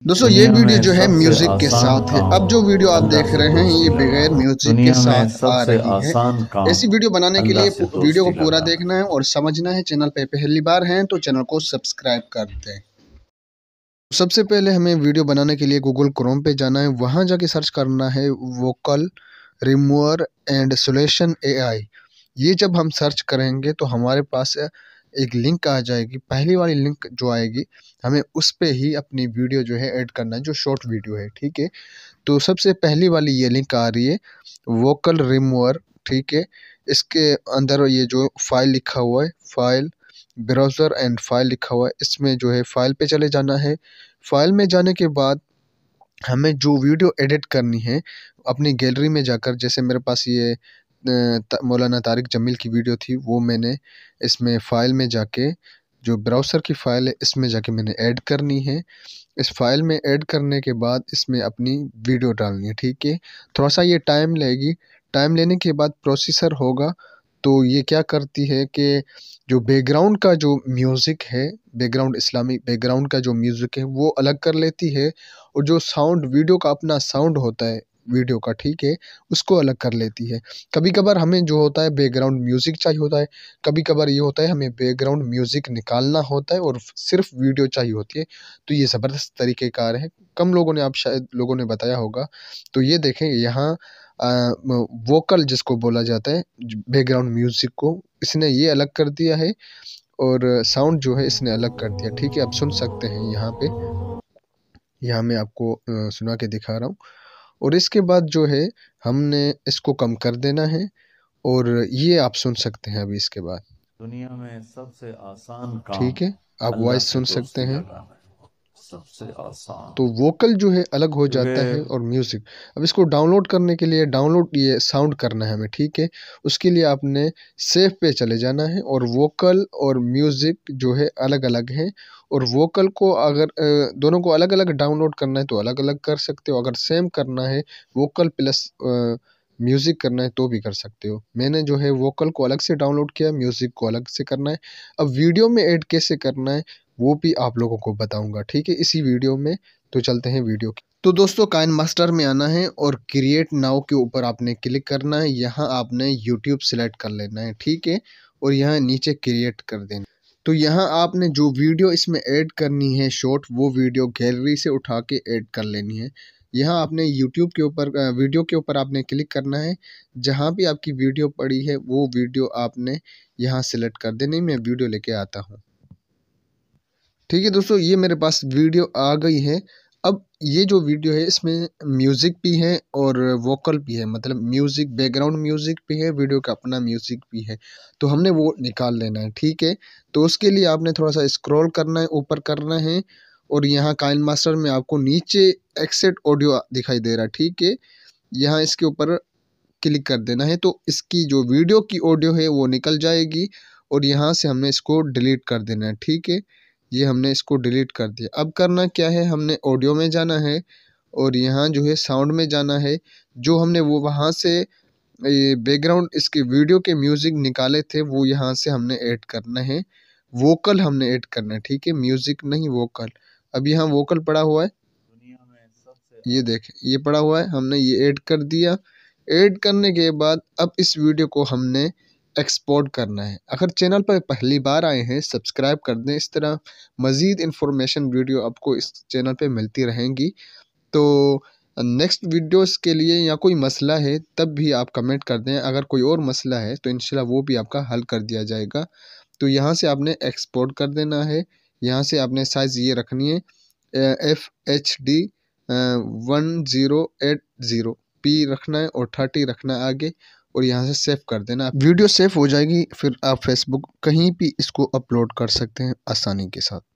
दोस्तों ये दुनिया वीडियो में जो है सबसे म्यूजिक के आसान साथ है। अब जो काम वीडियो आप अल्लाह देख से रहे हैं ये दोस्ती बगैर लगाना। म्यूजिक के दुनिया में साथ आ सबसे रही है। आसान काम ऐसी वीडियो बनाने के अल्लाह लिए से वीडियो को दोस्ती पूरा लगाना। देखना है और समझना है। चैनल पे पहली बार हैं तो चैनल को सब्सक्राइब कर दें। सबसे पहले हमें वीडियो बनाने के लिए गूगल क्रोम पे जाना है। वहाँ जाके सर्च करना है vocal remover and solution AI. ये जब हम सर्च करेंगे तो हमारे पास एक लिंक आ जाएगी। पहली वाली लिंक जो आएगी हमें उस पे ही अपनी वीडियो जो है ऐड करना है, जो शॉर्ट वीडियो है। ठीक है, तो सबसे पहली वाली ये लिंक आ रही है वोकल रिमूवर। ठीक है, इसके अंदर ये जो फाइल लिखा हुआ है, फाइल ब्राउज़र एंड फाइल लिखा हुआ है, इसमें जो है फाइल पे चले जाना है। फाइल में जाने के बाद हमें जो वीडियो एडिट करनी है अपनी गैलरी में जाकर, जैसे मेरे पास ये मौलाना तारिक जमील की वीडियो थी, वो मैंने इसमें फ़ाइल में जाके, जो ब्राउज़र की फ़ाइल है इसमें जाके मैंने ऐड करनी है। इस फाइल में ऐड करने के बाद इसमें अपनी वीडियो डालनी है। ठीक है, थोड़ा सा ये टाइम लेगी। टाइम लेने के बाद प्रोसेसर होगा। तो ये क्या करती है कि जो बैकग्राउंड का जो म्यूज़िक है, बैकग्राउंड इस्लामिक बैकग्राउंड का जो म्यूज़िक है वो अलग कर लेती है, और जो साउंड वीडियो का अपना साउंड होता है वीडियो का, ठीक है, उसको अलग कर लेती है। कभी कभार हमें जो होता है बैकग्राउंड म्यूज़िक चाहिए होता है, कभी कभार ये होता है हमें बैकग्राउंड म्यूज़िक निकालना होता है और सिर्फ वीडियो चाहिए होती है। तो ये ज़बरदस्त तरीक़ेकार है, कम लोगों ने, आप शायद लोगों ने बताया होगा। तो ये देखें यहाँ वोकल जिसको बोला जाता है, बैकग्राउंड म्यूज़िक को इसने ये अलग कर दिया है, और साउंड जो है इसने अलग कर दिया। ठीक है, आप सुन सकते हैं यहाँ पे, यहाँ मैं आपको सुना के दिखा रहा हूँ। और इसके बाद जो है हमने इसको कम कर देना है, और ये आप सुन सकते हैं अभी इसके बाद। दुनिया में सबसे आसान काम ठीक है, आप अल्लाह वॉइस से सुन सकते दोस्ती हैं। लगाना है। सबसे आसान, तो वोकल जो है अलग हो जाता है क्योंकि और म्यूज़िक। अब इसको डाउनलोड करने के लिए डाउनलोड ये साउंड करना है हमें। ठीक है, उसके लिए आपने सेव पे चले जाना है, और वोकल और म्यूज़िक जो है अलग अलग हैं। और वोकल को अगर दोनों को अलग अलग डाउनलोड करना है तो अलग अलग कर सकते हो, अगर सेम करना है वोकल प्लस म्यूज़िक करना है तो भी कर सकते हो। मैंने जो है वोकल को अलग से डाउनलोड किया, म्यूज़िक को अलग से करना है। अब वीडियो में ऐड कैसे करना है वो भी आप लोगों को बताऊंगा, ठीक है, इसी वीडियो में। तो चलते हैं वीडियो की। तो दोस्तों काइन मास्टर में आना है और क्रिएट नाउ के ऊपर आपने क्लिक करना है। यहाँ आपने यूट्यूब सेलेक्ट कर लेना है। ठीक है, और यहाँ नीचे क्रिएट कर देना। तो यहाँ आपने जो वीडियो इसमें ऐड करनी है शॉर्ट, वो वीडियो गैलरी से उठा के ऐड कर लेनी है। यहाँ आपने यूट्यूब के ऊपर वीडियो के ऊपर आपने क्लिक करना है। जहाँ भी आपकी वीडियो पड़ी है वो वीडियो आपने यहाँ सेलेक्ट कर देनी। मैं वीडियो लेके आता हूँ। ठीक है दोस्तों, ये मेरे पास वीडियो आ गई है। अब ये जो वीडियो है इसमें म्यूज़िक भी है और वोकल भी है, मतलब म्यूज़िक बैकग्राउंड म्यूज़िक भी है, वीडियो का अपना म्यूज़िक भी है। तो हमने वो निकाल लेना है। ठीक है, तो उसके लिए आपने थोड़ा सा स्क्रॉल करना है, ऊपर करना है, और यहाँ काइन मास्टर में आपको नीचे एक्सेट ऑडियो दिखाई दे रहा है। ठीक है, यहाँ इसके ऊपर क्लिक कर देना है, तो इसकी जो वीडियो की ऑडियो है वो निकल जाएगी, और यहाँ से हमने इसको डिलीट कर देना है। ठीक है, ये हमने इसको डिलीट कर दिया। अब करना क्या है, हमने ऑडियो में जाना है और यहाँ जो है साउंड में जाना है। जो हमने वो वहाँ से बैकग्राउंड इसके वीडियो के म्यूज़िक निकाले थे वो यहाँ से हमने ऐड करना है। वोकल हमने ऐड करना है। ठीक है, म्यूज़िक नहीं, वोकल। अब यहाँ वोकल पड़ा हुआ है, दुनिया में सबसे ये देखें, ये पड़ा हुआ है, हमने ये ऐड कर दिया। ऐड करने के बाद अब इस वीडियो को हमने एक्सपोर्ट करना है। अगर चैनल पर पहली बार आए हैं सब्सक्राइब कर दें। इस तरह मज़ीद इन्फॉर्मेशन वीडियो आपको इस चैनल पे मिलती रहेंगी। तो नेक्स्ट वीडियोस के लिए या कोई मसला है तब भी आप कमेंट कर दें। अगर कोई और मसला है तो इंशाल्लाह वो भी आपका हल कर दिया जाएगा। तो यहाँ से आपने एक्सपोर्ट कर देना है। यहाँ से आपने साइज़ ये रखनी है FHD 1080 P रखना है, और 30 रखना है आगे, और यहाँ से सेव कर देना। वीडियो सेव हो जाएगी, फिर आप फेसबुक कहीं भी इसको अपलोड कर सकते हैं आसानी के साथ।